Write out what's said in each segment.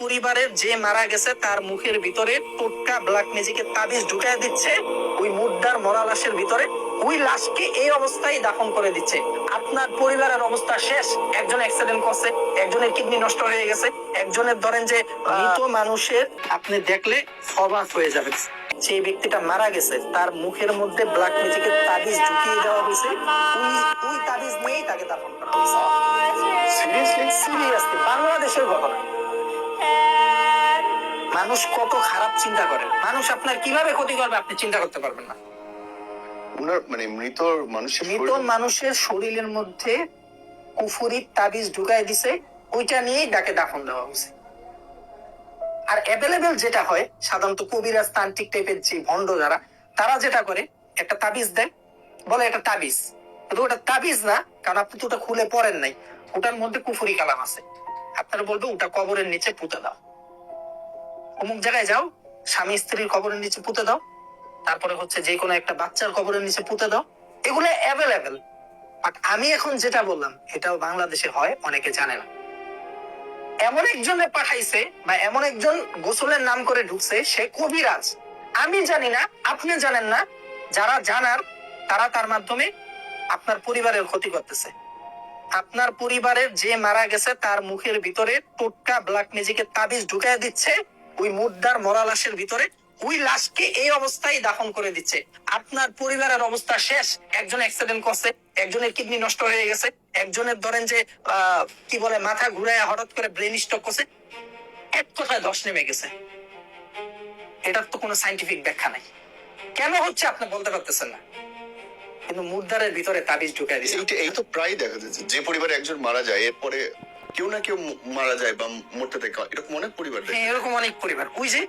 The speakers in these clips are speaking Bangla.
পরিবারের যে মারা গেছে তার মুখের ভিতরে টোটকা ব্ল্যাক ম্যাজিকের তাবিজ ঢুকায় দিচ্ছে ওই মুর্দার মরা লাশের ভিতরে। ওই লাশকে এই অবস্থায় দাফন করে দিচ্ছে। আপনার পরিবারের অবস্থা শেষ। একজন অ্যাক্সিডেন্ট করছে, একজনের কিডনি নষ্ট হয়ে গেছে, একজনের ধরেন যে মৃত মানুষের আপনি দেখলে অবাক হয়ে যাবেন। যে ব্যক্তিটা মারা গেছে তার মুখের মধ্যে ব্ল্যাক ম্যাজিকের তাবিজ ঢুকিয়ে দেওয়া হয়েছে। ওই তাবিজ নিয়েই তাকে দাফন করা হয়েছে। সিরিয়াসলি বাংলাদেশের ঘটনা। মানুষ কত খারাপ চিন্তা করে, মানুষ আপনার কিভাবে ক্ষতি করবে আপনি চিন্তা করতে পারবেন না। মানে মৃত মানুষের শরীরের মধ্যে কুফরি তাবিজ ঢুকায় দিছে, ওইটা নিয়েই তাকে দাফন দেওয়া হয়েছে। আর অ্যাভেলেবেল যেটা হয় সাধারণত কবিরাজ তান্ত্রিক টাইপের যে ভণ্ড যারা, তারা যেটা করে একটা তাবিজ দেয়, বলে এটা তাবিজ, কিন্তু ওটা তাবিজ না, কারণ আপনি তো ওটা খুলে পড়েন নাই, ওটার মধ্যে কুফরি কালাম আছে। আপনারা বলবে ওটা কবরের নিচে পুঁতে দাও, অমুক জায়গায় যাও, স্বামী স্ত্রীর কবরের নিচে পুঁতে দাও, তারপরে হচ্ছে যে কোনো একটা বাচ্চার কবরের নিচে পুঁতে দাও। এগুলো অ্যাভেলেবেল। আমি এখন যেটা বললাম এটাও বাংলাদেশে হয়, অনেকে জানে না। এমন একজনে পাঠাইছে বা এমন একজন গোসলের নাম করে ঢুকছে, সে কবিরাজ। আমি জানি না, আপনি জানেন না, যারা জানার তারা তার মাধ্যমে আপনার পরিবারের ক্ষতি করতেছে। আপনার পরিবারের যে মারা গেছে তার মুখের ভিতরে টোটকা ব্ল্যাক ম্যাজিকের তাবিজ ঢুকায় দিচ্ছে ওই মুর্দার মরা লাশের ভিতরে। ওই লাশকে এই অবস্থায় দাফন করে দিচ্ছে। আপনার পরিবারের অবস্থা শেষ। একজন অ্যাক্সিডেন্ট করছে, একজনের কিডনি নষ্ট হয়ে গেছে, একজনের ধরেন যে কি বলে মাথা ঘুরায় হঠাৎ করে ব্রেন স্ট্রোক করছে, এক কথায় ধস নেমে গেছে। এটার তো কোনো সায়েন্টিফিক ব্যাখ্যা নাই। কেন হচ্ছে আপনি বলতে পারতেছেন না, কিন্তু মুর্দারের ভিতরে তাবিজ ঢুকায় দিচ্ছে। এই তো প্রায় দেখা যাচ্ছে, যে পরিবারে একজন মারা যায় এরপরে কেউ না কেউ মারা যায় বা মরতে থাকে, এরকম অনেক পরিবার। হ্যাঁ, এরকম অনেক পরিবার। ওই যে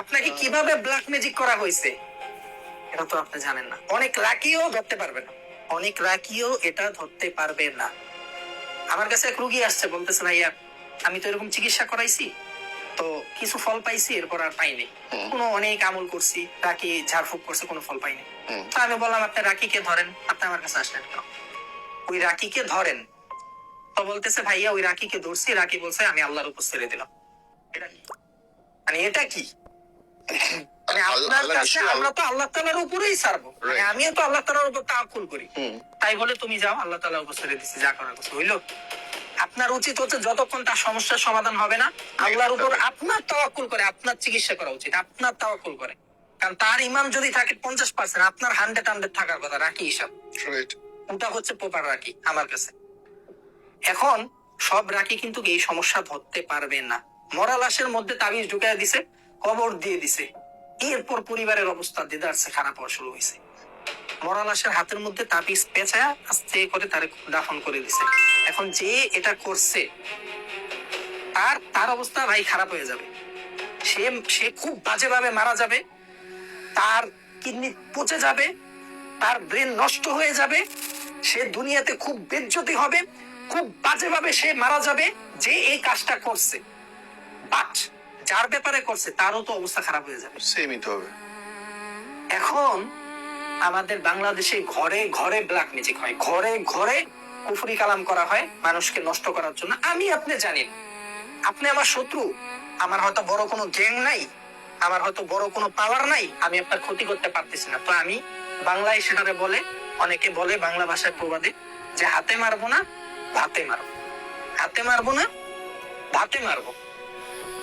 আপনাকে কিভাবে ব্ল্যাক ম্যাজিক করা হয়েছে এটা তো আপনি জানেন না। অনেক রাকিও ধরতে পারবে না, অনেক রাকিও এটা ধরতে পারবে না। আমার কাছে এক রোগী আসছে, বলতেছে ভাইয়া আমি তো এরকম চিকিৎসা করাইছি, তো কিছু ফল পাইছি, এরপর আর পাইনি। কোনো অনেক আমল করছি, রাকি ঝাড়ফুঁক করছে, কোনো ফল পাইনি। তো আমি বললাম আপনি রাকিকে ধরেন, আপনি আমার কাছে আসলেন কেন? ওই রাকিকে ধরেন। তো বলতেছে ভাইয়া ওই রাকিকে ধরছি, রাকি বলছে আমি আল্লাহর উপর ছেড়ে দিলাম। এটা কি মানে, এটা কি মানে আপনার কাছে আমরা তো আল্লাহ তাআলার উপরেই ছাড়বো, মানে আমিও তো আল্লাহ তাআলার উপর তাওয়াক্কুল করি। তাই বলে তুমি যাও আল্লাহ তাআলার উপর ছেড়ে দিছি, যা করার কথা হইলো। আপনার উচিত হচ্ছে যতক্ষণ তার সমস্যার সমাধান হবে না, আল্লাহর উপর আপনার তাওয়াক্কুল করে আপনার চিকিৎসা করা উচিত, আপনার তাওয়াক্কুল করে। কারণ তার ইমান যদি থাকে 50%, আপনার 100 থাকার কথা। রাখি হিসাব ওটা হচ্ছে প্রপার রাখি আমার কাছে। এখন সব রাখি কিন্তু এই সমস্যা ধরতে পারবে না। মরা লাশের মধ্যে তাবিজ ঢুকায় দিছে, কবর দিয়ে দিছে, এরপর পরিবারের অবস্থা দেদারসে খারাপ হওয়া শুরু হয়েছে। মরা লাশের হাতের মধ্যে তাবিজ পেঁচায়া আস্তে করে তারে দাফন করে দিছে। এখন যে এটা করছে তার অবস্থা ভাই খারাপ হয়ে যাবে। সে খুব বাজেভাবে মারা যাবে, তার কিডনি পচে যাবে, তার ব্রেন নষ্ট হয়ে যাবে, সে দুনিয়াতে খুব বেজ্জতি হবে, খুব বাজেভাবে সে মারা যাবে যে এই কাজটা করছে। বাট যার ব্যাপারে করছে তারও তো অবস্থা খারাপ হয়ে যাবে, সেমই তো হবে। এখন আমাদের বাংলাদেশে ঘরে ঘরে ব্ল্যাক ম্যাজিক হয়, ঘরে ঘরে কুফরি কালাম করা হয় মানুষকে নষ্ট করার জন্য। আমি আপনি জানি, আপনি আমার শত্রু, আমার হয়তো বড় কোনো গ্যাং নাই, আমার হয়তো বড় কোনো পাওয়ার নাই, আমি আপনার ক্ষতি করতে পারতেছি না। তো আমি বাংলায় সেটারে বলে, অনেকে বলে বাংলা ভাষায় প্রবাদে যে হাতে মারবো না ভাতে মারবো, হাতে মারবো না ভাতে মারবো।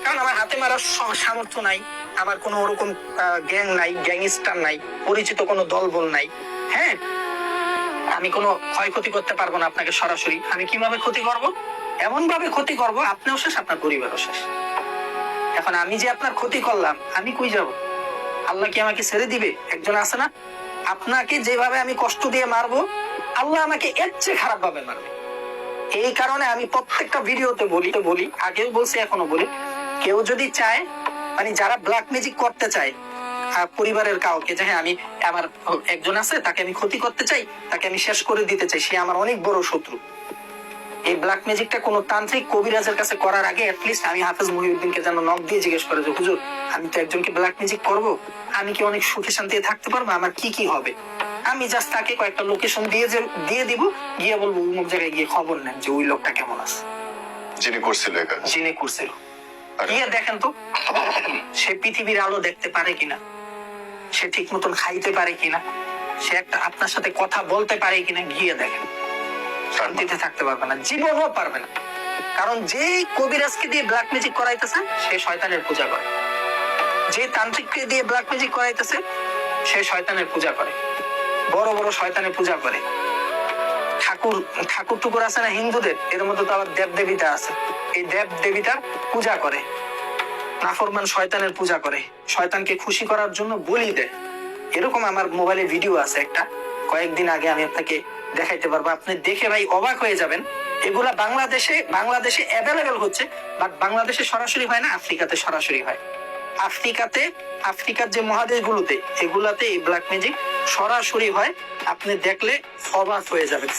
কারণ আমার হাতে মারার সামর্থ্য নাই, আমার কোনো ওরকম গ্যাং নাই, গ্যাংস্টার নাই, পরিচিত কোনো দলবল নাই। হ্যাঁ, আমি কোনো ক্ষয়ক্ষতি করতে পারবো না আপনাকে সরাসরি। আমি কিভাবে ক্ষতি করব? এমন ভাবে ক্ষতি করব আপনিও শেষ, আপনার পরিবারও শেষ। এখন আমি যে আপনার ক্ষতি করলাম, আমি কই যাব? আল্লাহ কি আমাকে ছেড়ে দিবে? একজন আছে না, আপনাকে যেভাবে আমি কষ্ট দিয়ে মারবো আল্লাহ আমাকে এর চেয়ে খারাপ ভাবে মারবে। এই কারণে আমি প্রত্যেকটা ভিডিওতে বলি, আগেও বলছি এখনো বলি, কেউ যদি চায়, মানে যারা ব্ল্যাক ম্যাজিক করতে চায় পরিবারের কাউকে, যে হ্যাঁ আমি আমার একজন আছে তাকে আমি ক্ষতি করতে চাই, তাকে আমি শেষ করে দিতে চাই, সে আমার অনেক বড় শত্রু। এই ব্ল্যাক ম্যাজিকটা কোন তান্ত্রিক কবিরাজের কাছে করার আগে অ্যাটলিস্ট আমি হাফেজ মুহিউদ্দিনকে যেন নক দিয়ে জিজ্ঞেস করে যে হুজুর আমি তো একজনকে ব্ল্যাক ম্যাজিক করব, আমি কি অনেক সুখে শান্তিতে থাকতে পারবো, আমার কি কি হবে? আমি জাস্ট তাকে কয়েকটা লোকেশন দিয়ে দিব, গিয়ে বলবো অমুক জায়গায় গিয়ে খবর নেন যে ওই লোকটা কেমন আছে, যিনি করছিল। গিয়ে দেখেন তো সে পৃথিবীর আলো দেখতে পারে কিনা, সে ঠিক মতন খাইতে পারে কিনা, সে একটা আপনার সাথে কথা বলতে পারে কিনা, গিয়ে দেখেন। শান্তিতে থাকতে পারবে না, জীবনও পারবে না। কারণ যে কবিরাজকে দিয়ে ব্ল্যাক ম্যাজিক করাইতেছে সে শয়তানের পূজা করে, যে তান্ত্রিককে দিয়ে ব্ল্যাক ম্যাজিক করাইতেছে সে শয়তানের পূজা করে, বড় বড় শয়তানের পূজা করে। ঠাকুর টুকুর আছে না হিন্দুদের, এর মধ্যে তো আবার দেব দেবীতা আছে, এই দেব দেবীতার পূজা করে, নাফরমান শয়তানের পূজা করে, শয়তানকে খুশি করার জন্য বলি দেয়। এরকম আমার মোবাইলে ভিডিও আছে একটা, কয়েকদিন আগে আমি আপনাকে দেখাইতে পারবো, আপনি দেখে ভাই অবাক হয়ে যাবেন। এগুলা বাংলাদেশে অ্যাভেলেবেল হচ্ছে, বাট বাংলাদেশে সরাসরি হয় না, আফ্রিকাতে সরাসরি হয়। আফ্রিকার যে মহাদেশগুলোতে এগুলাতে এই ব্ল্যাক ম্যাজিক সরাসরি হয়, আপনি দেখলে অবাক হয়ে যাবেন।